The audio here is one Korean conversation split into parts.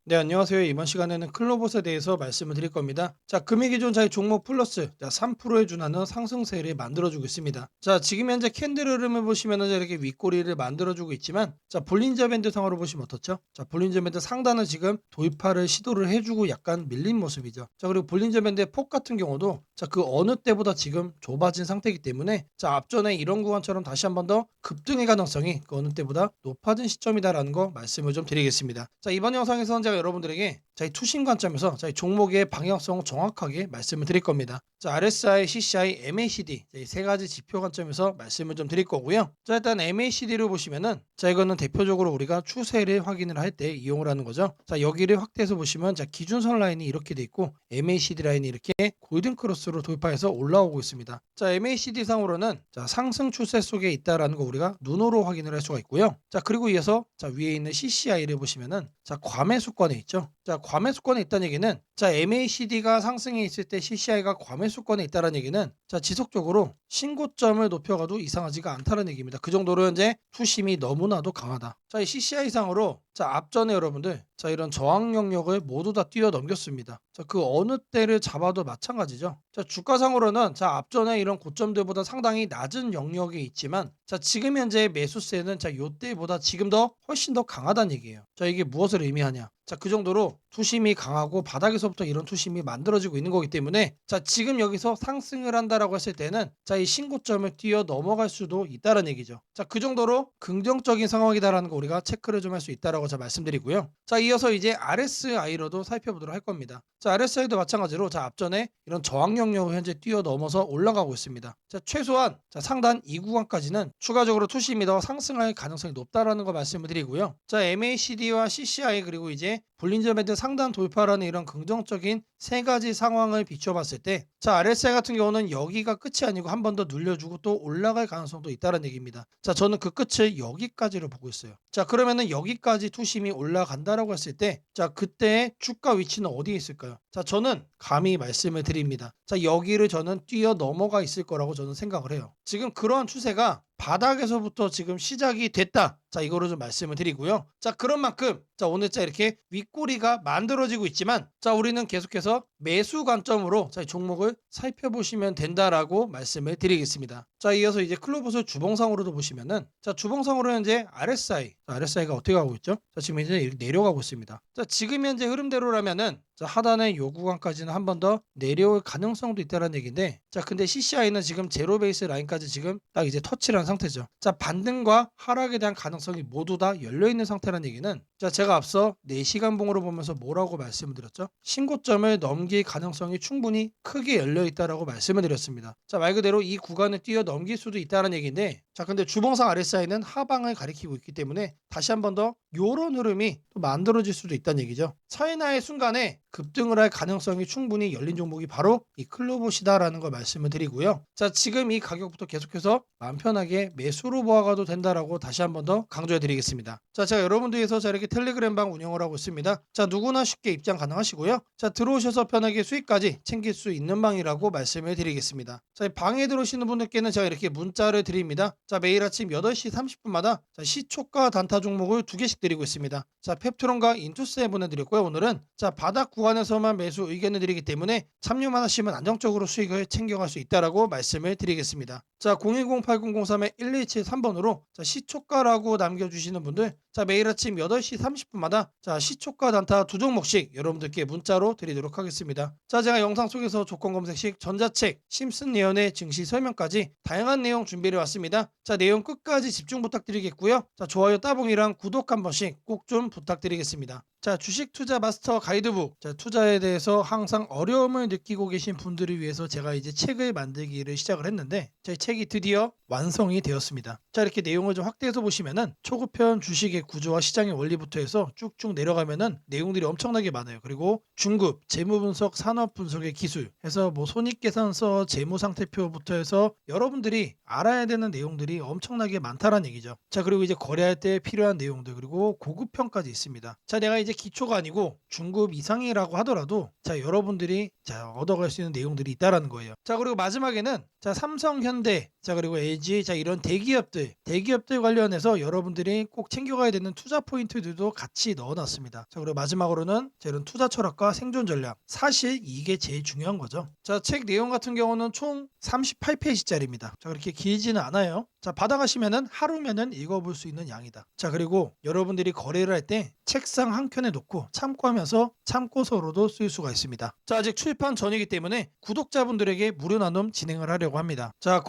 네, 안녕하세요. 이번 시간에는 클로봇에 대해서 말씀을 드릴 겁니다. 자, 금일 기준 저희 종목 플러스 3%에 준하는 상승세를 만들어주고 있습니다. 자, 지금 현재 캔들 흐름을 보시면은 이렇게 윗꼬리를 만들어주고 있지만, 자, 볼린저 밴드 상으로 보시면 어떻죠? 자, 볼린저 밴드 상단을 지금 돌파를 시도를 해주고 약간 밀린 모습이죠. 자, 그리고 볼린저 밴드의 폭 같은 경우도 자, 그 어느 때보다 지금 좁아진 상태이기 때문에 자, 앞전에 이런 구간처럼 다시 한 번 더 급등의 가능성이 그 어느 때보다 높아진 시점이다라는 거 말씀을 좀 드리겠습니다. 자, 이번 영상에서는 제가 여러분들에게 저희 투신 관점에서 저희 종목의 방향성 정확하게 말씀을 드릴 겁니다. 자, RSI, CCI, MACD 이 세 가지 지표 관점에서 말씀을 좀 드릴 거고요. 자, 일단 MACD를 보시면은 자, 이거는 대표적으로 우리가 추세를 확인을 할 때 이용을 하는 거죠. 자, 여기를 확대해서 보시면 자, 기준선 라인이 이렇게 돼 있고 MACD 라인이 이렇게 골든 크로스로 돌파해서 올라오고 있습니다. 자, MACD 상으로는 자, 상승 추세 속에 있다라는 거 우리가 눈으로 확인을 할 수가 있고요. 자, 그리고 이어서 자, 위에 있는 CCI를 보시면은 자, 과매수권에 있죠. 자, 과매수권에 있다는 얘기는 자, MACD가 상승해 있을 때 CCI가 과매수권에 있다는 얘기는 자, 지속적으로 신고점을 높여가도 이상하지가 않다는 얘기입니다. 그 정도로 현재 투심이 너무나도 강하다. 자, 이 CCI 상으로 자, 앞전에 여러분들 자, 이런 저항 영역을 모두 다 뛰어넘겼습니다. 자, 그 어느 때를 잡아도 마찬가지죠. 자, 주가상으로는 자, 앞전에 이런 고점들보다 상당히 낮은 영역이 있지만 자, 지금 현재 매수세는 자, 요때보다 지금 더 훨씬 더 강하다는 얘기예요. 자, 이게 무엇을 의미하냐? 자, 그 정도로 투심이 강하고 바닥에서부터 이런 투심이 만들어지고 있는 거기 때문에 자, 지금 여기서 상승을 한다라고 했을 때는 자, 이 신고점을 뛰어 넘어갈 수도 있다는 얘기죠. 자, 그 정도로 긍정적인 상황이다라는 거 우리가 체크를 좀 할 수 있다라고 자 말씀드리고요. 자, 이어서 이제 RSI로도 살펴보도록 할 겁니다. 자, RSI도 마찬가지로 자, 앞전에 이런 저항 영역을 현재 뛰어넘어서 올라가고 있습니다. 자, 최소한 자, 상단 이 구간까지는 추가적으로 투심이 더 상승할 가능성이 높다라는 거 말씀을 드리고요. 자, MACD와 CCI 그리고 이제 볼린저 밴드 상단 돌파라는 이런 긍정적인 세 가지 상황을 비춰봤을 때 자, RSI 같은 경우는 여기가 끝이 아니고 한 번 더 눌려주고 또 올라갈 가능성도 있다는 얘기입니다. 자, 저는 그 끝을 여기까지로 보고 있어요. 자, 그러면은 여기까지 투심이 올라간다라고 했을 때 자, 그때의 주가 위치는 어디에 있을까요? 자, 저는 감히 말씀을 드립니다. 자, 여기를 저는 뛰어 넘어가 있을 거라고 저는 생각을 해요. 지금 그러한 추세가 바닥에서부터 지금 시작이 됐다. 자, 이거를 좀 말씀을 드리고요. 자, 그런 만큼 자, 오늘자 이렇게 윗꼬리가 만들어지고 있지만 자, 우리는 계속해서 매수 관점으로 자, 이 종목을 살펴보시면 된다라고 말씀을 드리겠습니다. 자, 이어서 이제 클로봇을 주봉상으로도 보시면은 자, 주봉상으로 현재 RSI, 자, RSI가 어떻게 가고 있죠? 자, 지금 이제 이렇게 내려가고 있습니다. 자, 지금 현재 흐름대로라면은 자, 하단의 요 구간까지는 한 번 더 내려올 가능성도 있다는 얘기인데 자, 근데 CCI는 지금 제로 베이스 라인까지 지금 딱 이제 터치를 한 상태죠. 자, 반등과 하락에 대한 가능성이 모두 다 열려 있는 상태라는 얘기는 자, 제가 앞서 4시간 봉으로 보면서 뭐라고 말씀을 드렸죠? 신고점을 넘길 가능성이 충분히 크게 열려 있다라고 말씀을 드렸습니다. 자, 말 그대로 이 구간을 뛰어 넘길 수도 있다는 얘기인데 자, 근데 주봉상 RSI는 하방을 가리키고 있기 때문에 다시 한 번 더 요런 흐름이 또 만들어질 수도 있다는 얘기죠. 차이나의 순간에 급등을 할 가능성이 충분히 열린 종목이 바로 이 클로봇이다라는 걸 말씀을 드리고요. 자, 지금 이 가격부터 계속해서 마음 편하게 매수로 보아가도 된다라고 다시 한 번 더 강조해 드리겠습니다. 자, 제가 여러분들 위해서 자, 이렇게 텔레그램방 운영을 하고 있습니다. 자, 누구나 쉽게 입장 가능하시고요. 자, 들어오셔서 편하게 수익까지 챙길 수 있는 방이라고 말씀을 드리겠습니다. 자, 방에 들어오시는 분들께는 제가 이렇게 문자를 드립니다. 자, 매일 아침 8시 30분마다 자, 시초가 단타 종목을 2개씩 드리고 있습니다. 자, 펩트론과 인투스에 보내드렸고요. 오늘은 자, 바닥 구간에서만 매수 의견을 드리기 때문에 참여만 하시면 안정적으로 수익을 챙겨갈 수 있다라고 말씀을 드리겠습니다. 자, 010-8003-1273번으로 자, 시초가라고 남겨주시는 분들 자, 매일 아침 8시 30분마다 자, 시초가 단타 2종목씩 여러분들께 문자로 드리도록 하겠습니다. 자, 제가 영상 속에서 조건 검색식, 전자책, 심슨 예언의 증시 설명까지 다양한 내용 준비해 왔습니다. 자, 내용 끝까지 집중 부탁드리겠고요. 자, 좋아요 따봉이랑 구독 한 번씩 꼭 좀 부탁드리겠습니다. 자, 주식 투자 마스터 가이드북. 자, 투자에 대해서 항상 어려움을 느끼고 계신 분들을 위해서 제가 이제 책을 만들기를 시작을 했는데 제 책이 드디어 완성이 되었습니다. 자, 이렇게 내용을 좀 확대해서 보시면은 초급편 주식의 구조와 시장의 원리부터 해서 쭉쭉 내려가면은 내용들이 엄청나게 많아요. 그리고 중급, 재무 분석, 산업 분석의 기술 해서 뭐 손익계산서, 재무 상태표부터 해서 여러분들이 알아야 되는 내용들이 엄청나게 많다라는 얘기죠. 자, 그리고 이제 거래할 때 필요한 내용들 그리고 고급편까지 있습니다. 자, 내가 이제 기초가 아니고 중급 이상이라고 하더라도 자 여러분들이 자 얻어갈 수 있는 내용들이 있다라는 거예요. 자 그리고 마지막에는 자 삼성, 현대, 자 그리고 LG 자 이런 대기업들 관련해서 여러분들이 꼭 챙겨가야 되는 투자 포인트들도 같이 넣어놨습니다. 자 그리고 마지막으로는 자 이런 투자 철학과 생존 전략, 사실 이게 제일 중요한 거죠. 자 책 내용 같은 경우는 총 38페이지짜리입니다. 자 그렇게 길지는 않아요. 자 받아가시면은 하루면은 읽어볼 수 있는 양이다. 자 그리고 여러분들이 거래를 할 때 책상 한 켠에 놓고 참고하면서 참고서로도 쓸 수가 있습니다. 자 아직 출판 전이기 때문에 구독자분들에게 무료 나눔 진행을 하려고 합니다. 자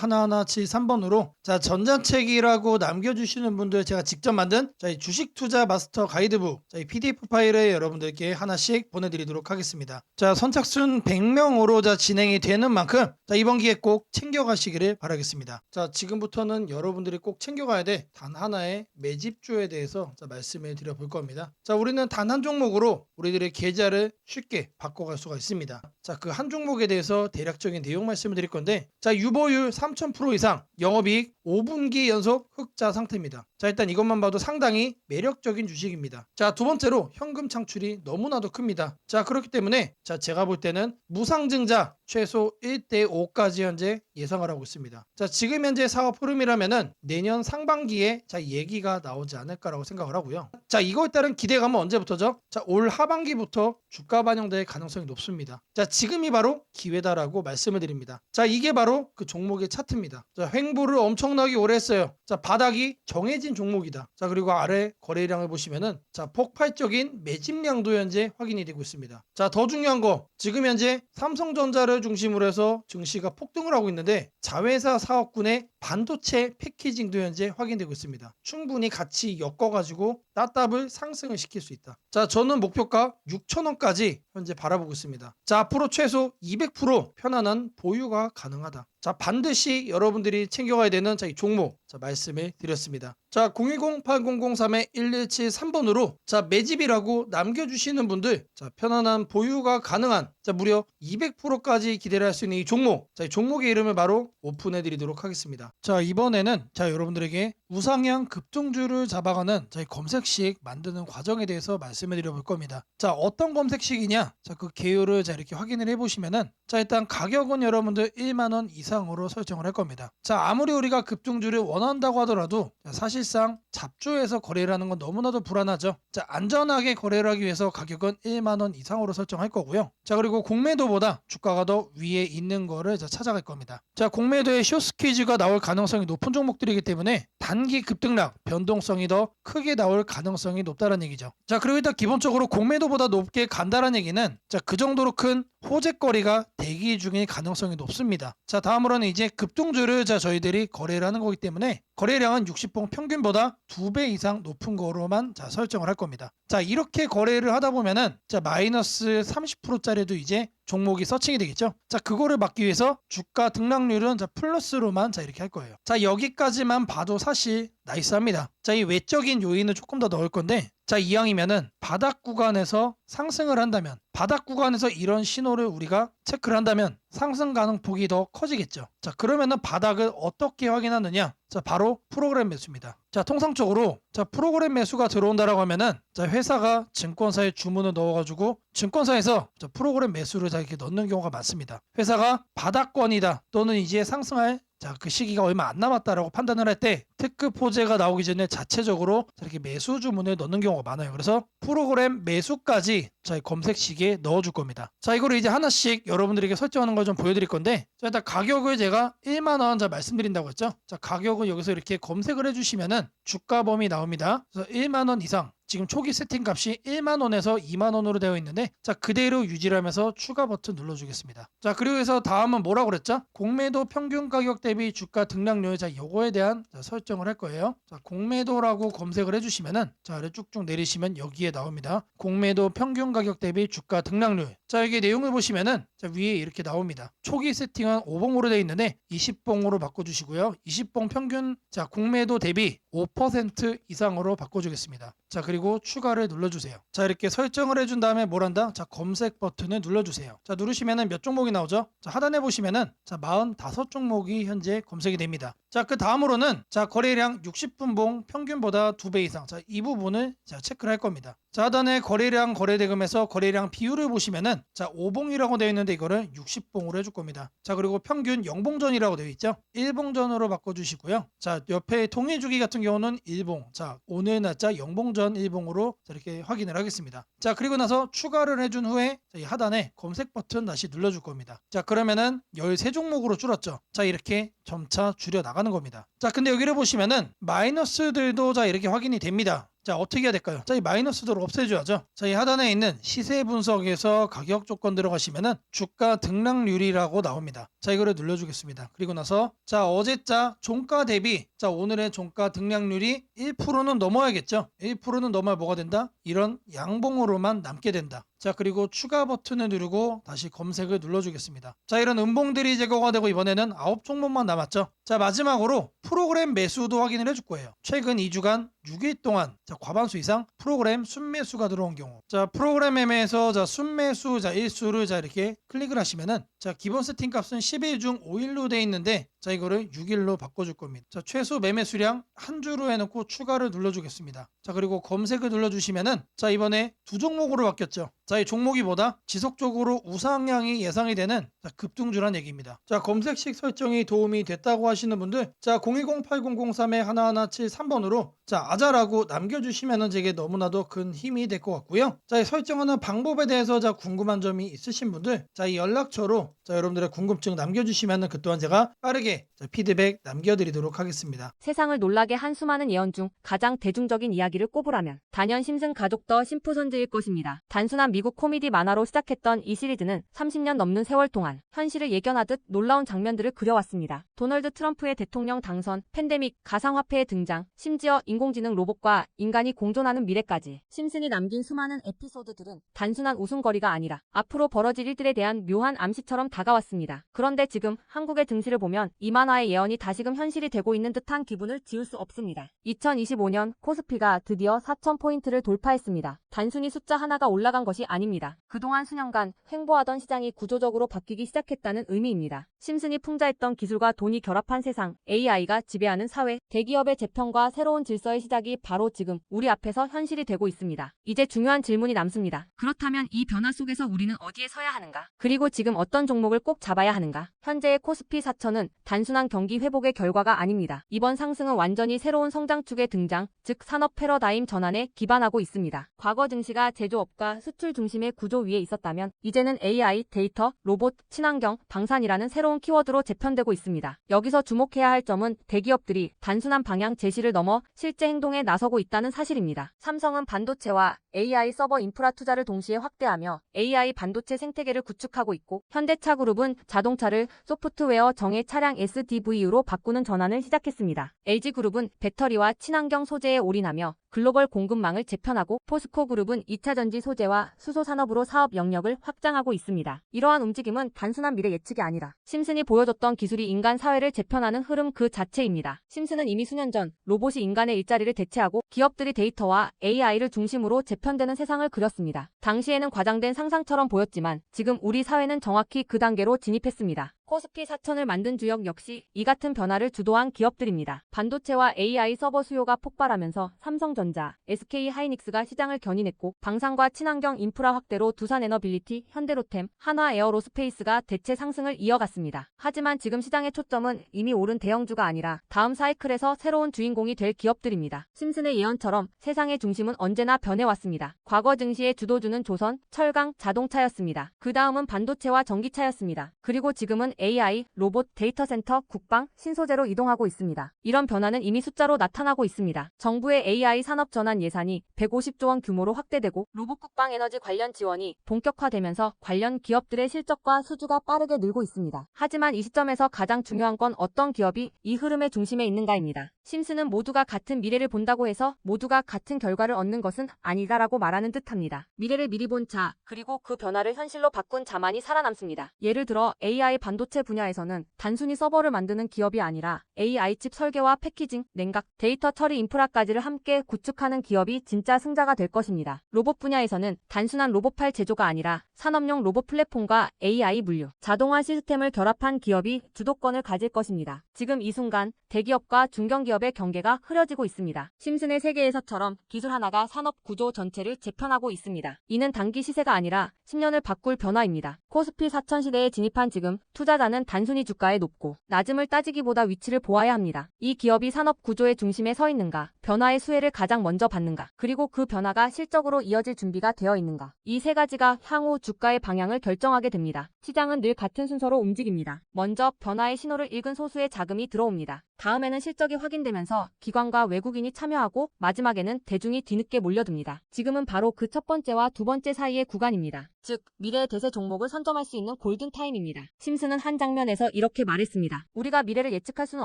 010-8003-1173번으로 자 전자책이라고 남겨주시는 분들 제가 직접 만든 자 이 주식 투자 마스터 가이드북 자 이 PDF 파일을 여러분들께 하나씩 보내드리도록 하겠습니다. 자 선착순 100명으로 자 진행이 되는 만큼 자 이번 기회 꼭 챙겨가시기를 바라겠습니다. 자 지금부터는 여러분들이 꼭 챙겨가야 돼 단 하나의 매집주에 대해서 자 말씀을 드려볼 겁니다. 자 우리는 단 한 종목으로 우리들의 계좌를 쉽게 바꿔갈 수가 있습니다. 자 그 한 종목에 대해서 대략적인 내용 말씀을 드릴 건데 자 유보율 3000% 이상 영업이익 5분기 연속 흑자 상태입니다. 자 일단 이것만 봐도 상당히 매력적인 주식입니다. 자 두 번째로 현금 창출이 너무나도 큽니다. 자 그렇기 때문에 자 제가 볼 때는 무상증자 최소 1대5까지 현재 예상을 하고 있습니다. 자 지금 현재 사업 흐름이라면은 내년 상반기에 자 얘기가 나오지 않을까라고 생각을 하고요. 자 이거에 따른 기대감은 언제부터죠? 자 올 하반기부터 주가 반영될 가능성이 높습니다. 자 지금이 바로 기회다라고 말씀을 드립니다. 자 이게 바로 그 종목의 차트입니다. 자 횡보를 엄청나게 오래 했어요. 자 바닥이 정해진 종목이다. 자 그리고 아래 거래량을 보시면은 자 폭발적인 매집량도 현재 확인이 되고 있습니다. 자 더 중요한 거 지금 현재 삼성전자를 중심으로 해서 증시가 폭등을 하고 있는데 자회사 사업군의 반도체 패키징도 현재 확인되고 있습니다. 충분히 같이 엮어가지고 따따블 상승을 시킬 수 있다. 자 저는 목표가 6,000원까지 현재 바라보고 있습니다. 자 앞으로 최소 200% 편안한 보유가 가능하다. 자 반드시 여러분들이 챙겨가야 되는 자 이 종목 자 말씀을 드렸습니다. 자 010-8003-1173번으로 자 매집이라고 남겨주시는 분들 자 편안한 보유가 가능한 자 무려 200%까지 기대를 할 수 있는 이 종목 자 이 종목의 이름을 바로 오픈해 드리도록 하겠습니다. 자 이번에는 자 여러분들에게 우상향 급등주를 잡아가는 자 이 검색식 만드는 과정에 대해서 말씀을 드려볼 겁니다. 자 어떤 검색식이냐 자 그 개요를 자 이렇게 확인을 해보시면은 자 일단 가격은 여러분들 1만원 이상으로 설정을 할 겁니다. 자 아무리 우리가 급등주를 원한다고 하더라도 자, 사실상 잡주에서 거래를 하는 건 너무나도 불안하죠. 자 안전하게 거래를 하기 위해서 가격은 1만원 이상으로 설정할 거고요. 자 그리고 공매도보다 주가가 더 위에 있는 거를 자, 찾아갈 겁니다. 자 공매도에 숏스퀴즈가 나올 가능성이 높은 종목들이기 때문에 단기 급등락 변동성이 더 크게 나올 가능성이 높다는 얘기죠. 자 그리고 일단 기본적으로 공매도보다 높게 간다는 얘기는 자 그 정도로 큰 호재거리가 대기 중일 가능성이 높습니다. 자 다음으로는 이제 급등주를 자 저희들이 거래를 하는 거기 때문에 거래량은 60봉 평균보다 2배 이상 높은 거로만 자 설정을 할 겁니다. 자 이렇게 거래를 하다 보면은 자 마이너스 30%짜리도 이제 종목이 서칭이 되겠죠. 자 그거를 막기 위해서 주가 등락률은 자 플러스로만 자 이렇게 할 거예요. 자 여기까지만 봐도 사실 나이스합니다. 자 이 외적인 요인을 조금 더 넣을 건데 자 이왕이면은 바닥 구간에서 상승을 한다면 바닥 구간에서 이런 신호를 우리가 체크를 한다면 상승 가능폭이 더 커지겠죠. 자 그러면은 바닥을 어떻게 확인하느냐 자 바로 프로그램 매수입니다. 자 통상적으로 자 프로그램 매수가 들어온다라고 하면은 자 회사가 증권사에 주문을 넣어가지고 증권사에서 자 프로그램 매수를 자 이렇게 넣는 경우가 많습니다. 회사가 바닥권이다 또는 이제 상승할 자 그 시기가 얼마 안 남았다라고 판단을 할 때 특급 호재가 나오기 전에 자체적으로 저렇게 매수 주문을 넣는 경우가 많아요. 그래서 프로그램 매수까지 자 검색식에 넣어줄 겁니다. 자 이거를 이제 하나씩 여러분들에게 설정하는 걸 좀 보여드릴 건데 자 일단 가격을 제가 1만원 자 말씀드린다고 했죠. 자 가격은 여기서 이렇게 검색을 해주시면은 주가 범위 나옵니다. 그래서 1만원 이상 지금 초기 세팅 값이 1만원에서 2만원으로 되어 있는데 자 그대로 유지를 하면서 추가 버튼 눌러주겠습니다. 자 그리고 해서 다음은 뭐라고 그랬죠? 공매도 평균 가격 대비 주가 등락률 자 요거에 대한 자, 설정을 할 거예요. 자 공매도라고 검색을 해주시면은 자 아래 쭉쭉 내리시면 여기에 나옵니다. 공매도 평균 가격 대비 주가 등락률 자 여기 내용을 보시면은 자 위에 이렇게 나옵니다. 초기 세팅은 5봉으로 되어 있는데 20봉으로 바꿔주시고요. 20봉 평균 자 공매도 대비 5% 이상으로 바꿔주겠습니다. 자, 그리고 추가를 눌러주세요. 자, 이렇게 설정을 해준 다음에 뭘 한다? 자, 검색 버튼을 눌러주세요. 자, 누르시면은 몇 종목이 나오죠? 자, 하단에 보시면은 자, 45종목이 현재 검색이 됩니다. 자, 그 다음으로는 자, 거래량 60분봉 평균보다 2배 이상. 자, 이 부분을 자, 체크를 할 겁니다. 자, 하단에 거래량 거래대금에서 거래량 비율을 보시면은 자, 5봉이라고 되어 있는데 이거를 60봉으로 해줄 겁니다. 자, 그리고 평균 0봉전이라고 되어 있죠? 1봉전으로 바꿔주시고요. 자, 옆에 통일주기 같은 경우는 1봉. 자, 오늘 날짜 0봉전 1봉으로 이렇게 확인을 하겠습니다. 자, 그리고 나서 추가를 해준 후에 자, 이 하단에 검색 버튼 다시 눌러줄 겁니다. 자, 그러면은 13종목으로 줄었죠. 자, 이렇게 점차 줄여 나가는 겁니다. 자, 근데 여기를 보시면은 마이너스들도 자, 이렇게 확인이 됩니다. 자, 어떻게 해야 될까요? 자, 이 마이너스들을 없애줘야죠. 자, 이 하단에 있는 시세 분석에서 가격 조건 들어가시면은 주가 등락률이라고 나옵니다. 자, 이거를 눌러주겠습니다. 그리고 나서 자, 어제자 종가 대비 자, 오늘의 종가 등락률이 1%는 넘어야겠죠. 1%는 넘어야 뭐가 된다? 이런 양봉으로만 남게 된다. 자, 그리고 추가 버튼을 누르고 다시 검색을 눌러주겠습니다. 자, 이런 음봉들이 제거가 되고 이번에는 9종목만 남았죠. 자, 마지막으로 프로그램 매수도 확인을 해줄 거예요. 최근 2주간 6일 동안 자, 과반수 이상 프로그램 순매수가 들어온 경우. 자, 프로그램 매매에서 자, 순매수 자, 일수를 자, 이렇게 클릭을 하시면은 자, 기본 세팅 값은 10일 중 5일로 돼 있는데 자, 이거를 6일로 바꿔줄 겁니다. 자, 최소 매매 수량 한 주로 해놓고 추가를 눌러주겠습니다. 자, 그리고 검색을 눌러주시면은 자, 이번에 2종목으로 바뀌었죠. 자, 이 종목이 보다 지속적으로 우상향이 예상이 되는 자, 급등주란 얘기입니다. 자, 검색식 설정이 도움이 됐다고 하시는 분들 자, 010-8003-1173번으로 자, 아자라고 남겨주시면은 제게 너무나도 큰 힘이 될 것 같고요. 자, 이 설정하는 방법에 대해서 자, 궁금한 점이 있으신 분들 자, 이 연락처로 자, 여러분들의 궁금증 남겨주시면은 그 또한 제가 빠르게 자, 피드백 남겨드리도록 하겠습니다. 세상을 놀라게 한 수많은 예언 중 가장 대중적인 이야기를 꼽으라면 단연 심슨 가족 더 심프손즈일 것입니다. 단순한 미국 코미디 만화로 시작했던 이 시리즈는 30년 넘는 세월 동안 현실을 예견하듯 놀라운 장면들을 그려왔습니다. 도널드 트럼프의 대통령 당선, 팬데믹, 가상화폐의 등장, 심지어 인공지능 로봇과 인간이 공존하는 미래까지 심슨이 남긴 수많은 에피소드들은 단순한 웃음거리가 아니라 앞으로 벌어질 일들에 대한 묘한 암시처럼 다가왔습니다. 그런데 지금 한국의 등실을 보면 이 만화의 예언이 다시금 현실이 되고 있는 듯한 기분을 지울 수 없습니다. 2025년 코스피가 드디어 4,000포인트를 돌파했습니다. 단순히 숫자 하나가 올라간 것이 아닙니다. 그동안 수년간 횡보하던 시장이 구조적으로 바뀌기 시작했다는 의미입니다. 심슨이 풍자했던 기술과 돈이 결합한 세상, AI가 지배하는 사회, 대기업의 재편과 새로운 질서의 시작이 바로 지금 우리 앞에서 현실이 되고 있습니다. 이제 중요한 질문이 남습니다. 그렇다면 이 변화 속에서 우리는 어디에 서야 하는가? 그리고 지금 어떤 종목을 꼭 잡아야 하는가? 현재의 코스피 4천은 단순한 경기 회복의 결과가 아닙니다. 이번 상승은 완전히 새로운 성장축의 등장, 즉 산업 패러다임 전환에 기반하고 있습니다. 과거 증시가 제조업과 수출 중심의 구조 위에 있었다면 이제는 AI, 데이터, 로봇, 친환경, 방산이라는 새로운 키워드로 재편되고 있습니다. 여기서 주목해야 할 점은 대기업들이 단순한 방향 제시를 넘어 실제 행동에 나서고 있다는 사실입니다. 삼성은 반도체와 AI 서버 인프라 투자를 동시에 확대하며 AI 반도체 생태계를 구축하고 있고, 현대차그룹은 자동차를 소프트웨어 정예 차량 SDV로 바꾸는 전환을 시작했습니다. LG그룹은 배터리와 친환경 소재에 올인하며 글로벌 공급망을 재편하고, 포스코그룹은 2차전지 소재와 수소 산업으로 사업 영역을 확장하고 있습니다. 이러한 움직임은 단순한 미래 예측이 아니라 심슨이 보여줬던 기술이 인간 사회를 재편하는 흐름 그 자체입니다. 심슨은 이미 수년 전 로봇이 인간의 일자리를 대체하고 기업들이 데이터와 AI를 중심으로 재편되는 세상을 그렸습니다. 당시에는 과장된 상상처럼 보였지만 지금 우리 사회는 정확히 그 단계로 진입했습니다. 코스피 4천을 만든 주역 역시 이 같은 변화를 주도한 기업들입니다. 반도체와 AI 서버 수요가 폭발하면서 삼성전자, SK하이닉스가 시장을 견인했고, 방산과 친환경 인프라 확대로 두산에너빌리티, 현대로템, 한화에어로스페이스가 대체 상승을 이어갔습니다. 하지만 지금 시장의 초점은 이미 오른 대형주가 아니라 다음 사이클에서 새로운 주인공이 될 기업들입니다. 심슨의 예언처럼 세상의 중심은 언제나 변해왔습니다. 과거 증시의 주도주는 조선, 철강, 자동차였습니다. 그 다음은 반도체와 전기차였습니다. 그리고 지금은 AI, 로봇, 데이터 센터, 국방, 신소재로 이동하고 있습니다. 이런 변화는 이미 숫자로 나타나고 있습니다. 정부의 AI 산업 전환 예산이 150조 원 규모로 확대되고, 로봇 국방 에너지 관련 지원이 본격화되면서 관련 기업들의 실적과 수주가 빠르게 늘고 있습니다. 하지만 이 시점에서 가장 중요한 건 어떤 기업이 이 흐름의 중심에 있는가입니다. 심슨은 모두가 같은 미래를 본다고 해서 모두가 같은 결과를 얻는 것은 아니다라고 말하는 듯합니다. 미래를 미리 본 자, 그리고 그 변화를 현실로 바꾼 자만이 살아남습니다. 예를 들어 AI 반도체 반도체 분야에서는 단순히 서버를 만드는 기업이 아니라 AI칩 설계와 패키징, 냉각, 데이터 처리 인프라까지를 함께 구축하는 기업이 진짜 승자가 될 것입니다. 로봇 분야에서는 단순한 로봇팔 제조가 아니라 산업용 로봇 플랫폼과 AI 물류, 자동화 시스템을 결합한 기업이 주도권을 가질 것입니다. 지금 이 순간 대기업과 중견기업의 경계가 흐려지고 있습니다. 심슨의 세계에서처럼 기술 하나가 산업 구조 전체를 재편하고 있습니다. 이는 단기 시세가 아니라 10년을 바꿀 변화입니다. 코스피 4000 시대에 진입한 지금 투자자는 단순히 주가의 높고 낮음을 따지기보다 위치를 보아야 합니다. 이 기업이 산업 구조의 중심에 서 있는가, 변화의 수혜를 가장 먼저 받는가, 그리고 그 변화가 실적으로 이어질 준비가 되어 있는가. 이 세 가지가 향후 주가의 방향을 결정하게 됩니다. 시장은 늘 같은 순서로 움직입니다. 먼저 변화의 신호를 읽은 소수의 자금이 들어옵니다. 다음에는 실적이 확인되면서 기관과 외국인이 참여하고 마지막에는 대중이 뒤늦게 몰려듭니다. 지금은 바로 그 첫 번째와 두 번째 사이의 구간입니다. 즉, 미래의 대세 종목을 선점할 수 있는 골든타임입니다. 심슨은 한 장면에서 이렇게 말했습니다. 우리가 미래를 예측할 수는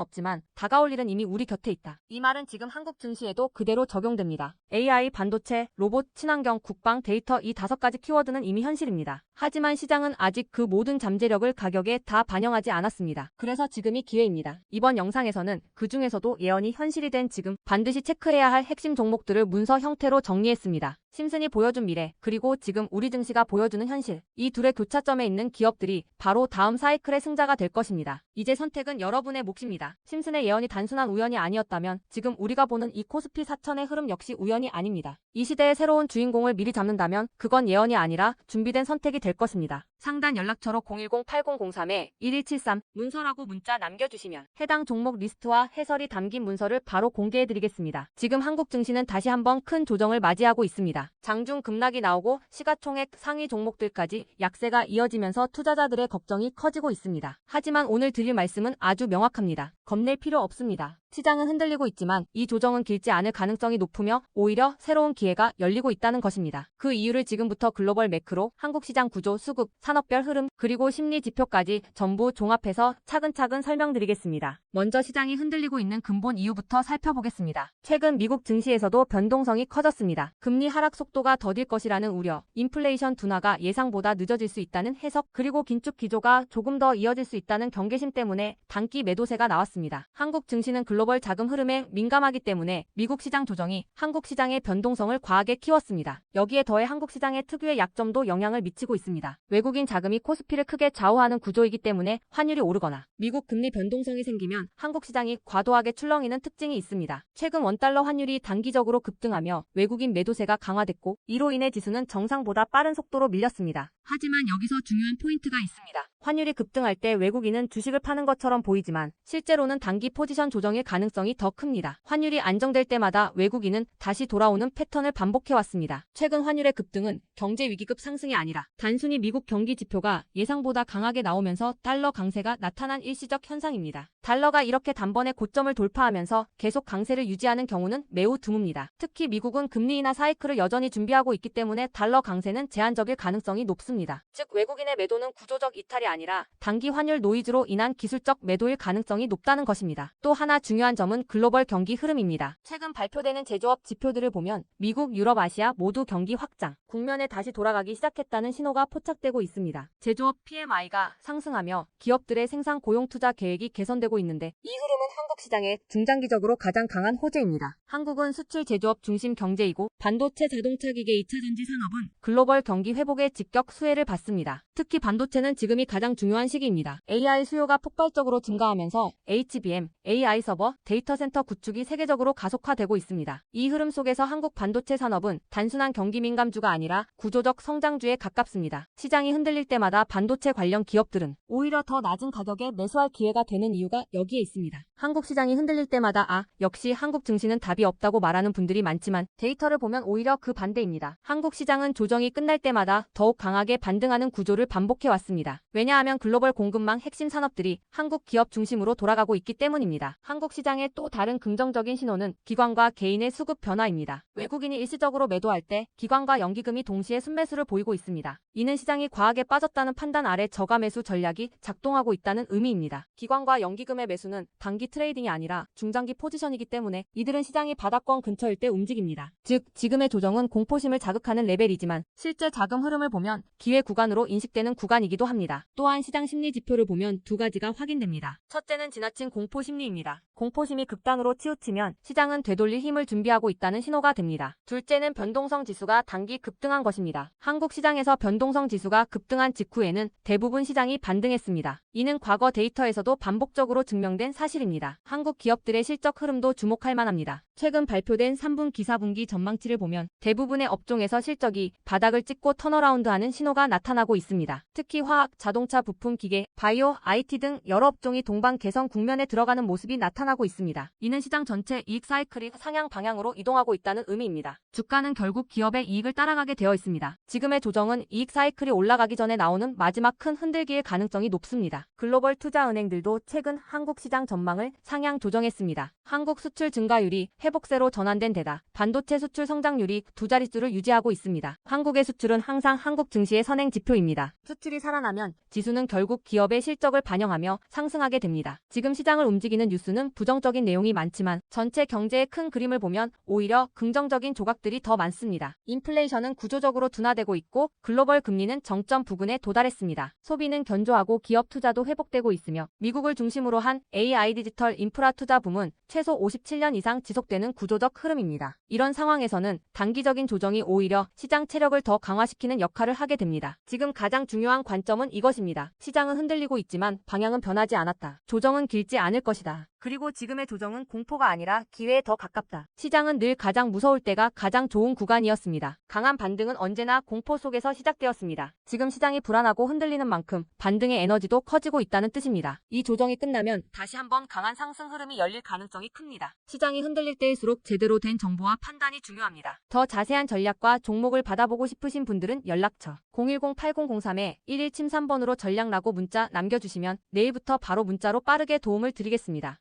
없지만 다가올 일은 이미 우리 곁에 있다. 이 말은 지금 한국 증시에도 그대로 적용됩니다. AI, 반도체, 로봇, 친환경, 국방, 데이터 이 5가지 키워드는 이미 현실입니다. 하지만 시장은 아직 그 모든 잠재력을 가격에 다 반영하지 않았습니다. 그래서 지금이 기회입니다. 이번 영상에서는 그 중에서도 예언이 현실이 된 지금 반드시 체크해야 할 핵심 종목들을 문서 형태로 정리했습니다. 심슨이 보여준 미래, 그리고 지금 우리 증시가 보여주는 현실. 이 둘의 교차점에 있는 기업들이 바로 다음 사이클의 승자가 될 것입니다. 이제 선택은 여러분의 몫입니다. 심슨의 예언이 단순한 우연이 아니었다면 지금 우리가 보는 이 코스피 4000의 흐름 역시 우연이 아닙니다. 이 시대의 새로운 주인공을 미리 잡는다면 그건 예언이 아니라 준비된 선택이 될 것입니다. 상단 연락처로 010-8003-1173 문서라고 문자 남겨주시면 해당 종목 리스트와 해설이 담긴 문서를 바로 공개해드리겠습니다. 지금 한국 증시는 다시 한번 큰 조정을 맞이하고 있습니다. 장중 급락이 나오고 시가총액 상위 종목들까지 약세가 이어지면서 투자자들의 걱정이 커지고 있습니다. 하지만 오늘 드릴 말씀은 아주 명확합니다. 겁낼 필요 없습니다. 시장은 흔들리고 있지만 이 조정은 길지 않을 가능성이 높으며 오히려 새로운 기회가 열리고 있다는 것입니다. 그 이유를 지금부터 글로벌 매크로, 한국 시장 구조, 수급, 산업별 흐름, 그리고 심리 지표까지 전부 종합해서 차근차근 설명드리겠습니다. 먼저 시장이 흔들리고 있는 근본 이유부터 살펴보겠습니다. 최근 미국 증시에서도 변동성이 커졌습니다. 금리 하락 속도가 더딜 것이라는 우려, 인플레이션 둔화가 예상보다 늦어질 수 있다는 해석, 그리고 긴축 기조가 조금 더 이어질 수 있다는 경계심 때문에 단기 매도세가 나왔습니다. 한국 증시는 글로벌 자금 흐름에 민감하기 때문에 미국 시장 조정이 한국 시장의 변동성을 과하게 키웠습니다. 여기에 더해 한국 시장의 특유의 약점도 영향을 미치고 있습니다. 외국인 자금이 코스피를 크게 좌우하는 구조이기 때문에 환율이 오르거나 미국 금리 변동성이 생기면 한국 시장이 과도하게 출렁이는 특징이 있습니다. 최근 원달러 환율이 단기적으로 급등하며 외국인 매도세가 강화됐고 이로 인해 지수는 정상보다 빠른 속도로 밀렸습니다. 하지만 여기서 중요한 포인트가 있습니다. 환율이 급등할 때 외국인은 주식을 파는 것처럼 보이지만 실제로는 단기 포지션 조정일 가능성이 더 큽니다. 환율이 안정될 때마다 외국인은 다시 돌아오는 패턴을 반복해왔습니다. 최근 환율의 급등은 경제 위기급 상승이 아니라 단순히 미국 경기 지표가 예상보다 강하게 나오면서 달러 강세가 나타난 일시적 현상입니다. 달러가 이렇게 단번에 고점을 돌파하면서 계속 강세를 유지하는 경우는 매우 드뭅니다. 특히 미국은 금리 인하 사이클을 여전히 준비하고 있기 때문에 달러 강세는 제한적일 가능성이 높습니다. 즉 외국인의 매도는 구조적 이탈이 아니라 단기 환율 노이즈로 인한 기술적 매도일 가능성이 높다는 것입니다. 또 하나 중요한 점은 글로벌 경기 흐름입니다. 최근 발표되는 제조업 지표들을 보면 미국, 유럽, 아시아 모두 경기 확장, 국면에 다시 돌아가기 시작했다는 신호가 포착되고 있습니다. 제조업 PMI가 상승하며 기업들의 생산 고용 투자 계획이 개선되고 있는데 이 흐름은 한국 시장에 중장기적으로 가장 강한 호재입니다. 한국은 수출 제조업 중심 경제이고 반도체, 자동차 기계, 2차전지 산업은 글로벌 경기 회복의 직격 수혜를 받습니다. 특히 반도체는 지금이 가장 중요한 시기입니다. AI 수요가 폭발적으로 증가하면서 HBM, AI 서버, 데이터 센터 구축이 세계적으로 가속화되고 있습니다. 이 흐름 속에서 한국 반도체 산업은 단순한 경기 민감주가 아니라 구조적 성장주에 가깝습니다. 시장이 흔들릴 때마다 반도체 관련 기업들은 오히려 더 낮은 가격에 매수할 기회가 되는 이유가 여기에 있습니다. 한국 시장이 흔들릴 때마다 역시 한국 증시는 답이 없다고 말하는 분들이 많지만 데이터를 보면 오히려 그 반대입니다. 한국 시장은 조정이 끝날 때마다 더욱 강하게 반등하는 구조를 반복해왔습니다. 왜냐하면 글로벌 공급망 핵심 산업들이 한국 기업 중심으로 돌아가고 있기 때문입니다. 있습니다. 한국 시장의 또 다른 긍정적인 신호는 기관과 개인의 수급 변화입니다. 외국인이 일시적으로 매도할 때 기관과 연기금이 동시에 순매수를 보이고 있습니다. 이는 시장이 과하게 빠졌다는 판단 아래 저가 매수 전략이 작동하고 있다는 의미입니다. 기관과 연기금의 매수는 단기 트레이딩이 아니라 중장기 포지션이기 때문에 이들은 시장이 바닥권 근처일 때 움직입니다. 즉, 지금의 조정은 공포심을 자극하는 레벨이지만 실제 자금 흐름을 보면 기회 구간으로 인식되는 구간이기도 합니다. 또한 시장 심리 지표를 보면 두 가지가 확인됩니다. 첫째는 지나친 공포 심리입니다. 공포심이 극단으로 치우치면 시장은 되돌릴 힘을 준비하고 있다는 신호가 됩니다. 둘째는 변동성 지수가 단기 급등한 것입니다. 한국 시장에서 변동성 지수가 급등한 직후에는 대부분 시장이 반등했습니다. 이는 과거 데이터에서도 반복적으로 증명된 사실입니다. 한국 기업들의 실적 흐름도 주목할 만합니다. 최근 발표된 3분기 4분기 전망치를 보면 대부분의 업종에서 실적이 바닥을 찍고 턴어라운드하는 신호가 나타나고 있습니다. 특히 화학, 자동차, 부품, 기계, 바이오, IT 등 여러 업종이 동반 개선 국면에 들어가는 모습이 나타나고 있습니다. 이는 시장 전체 이익 사이클이 상향 방향으로 이동하고 있다는 의미입니다. 주가는 결국 기업의 이익을 따라가게 되어 있습니다. 지금의 조정은 이익 사이클이 올라가기 전에 나오는 마지막 큰 흔들기의 가능성이 높습니다. 글로벌 투자은행들도 최근 한국 시장 전망을 상향 조정했습니다. 한국 수출 증가율이 회복세로 전환된 데다 반도체 수출 성장률이 두 자릿수를 유지하고 있습니다. 한국의 수출은 항상 한국 증시의 선행 지표입니다. 수출이 살아나면 지수는 결국 기업의 실적을 반영하며 상승하게 됩니다. 지금 시장을 움직이는 뉴스는 부정적인 내용이 많지만 전체 경제의 큰 그림을 보면 오히려 긍정적인 조각들이 더 많습니다. 인플레이션은 구조적으로 둔화되고 있고 글로벌 금리는 정점 부근에 도달했습니다. 소비는 견조하고 기업 투자도 회복되고 있으며 미국을 중심으로 한 AI 디지털 인프라 투자 붐은 최소 57년 이상 지속되는 구조적 흐름입니다. 이런 상황에서는 단기적인 조정이 오히려 시장 체력을 더 강화시키는 역할을 하게 됩니다. 지금 가장 중요한 관점은 이것입니다. 시장은 흔들리고 있지만 방향은 변하지 않았다. 조정은 길지 않을 것이다. 그리고 지금의 조정은 공포가 아니라 기회에 더 가깝다. 시장은 늘 가장 무서울 때가 가장 좋은 구간이었습니다. 강한 반등은 언제나 공포 속에서 시작되었습니다. 지금 시장이 불안하고 흔들리는 만큼 반등의 에너지도 커지고 있다는 뜻입니다. 이 조정이 끝나면 다시 한번 강한 상승 흐름이 열릴 가능성이 큽니다. 시장이 흔들릴 때일수록 제대로 된 정보와 판단이 중요합니다. 더 자세한 전략과 종목을 받아보고 싶으신 분들은 연락처 010-8003-1173번으로 전략 라고 문자 남겨주시면 내일부터 바로 문자로 빠르게 도움을 드리겠습니다.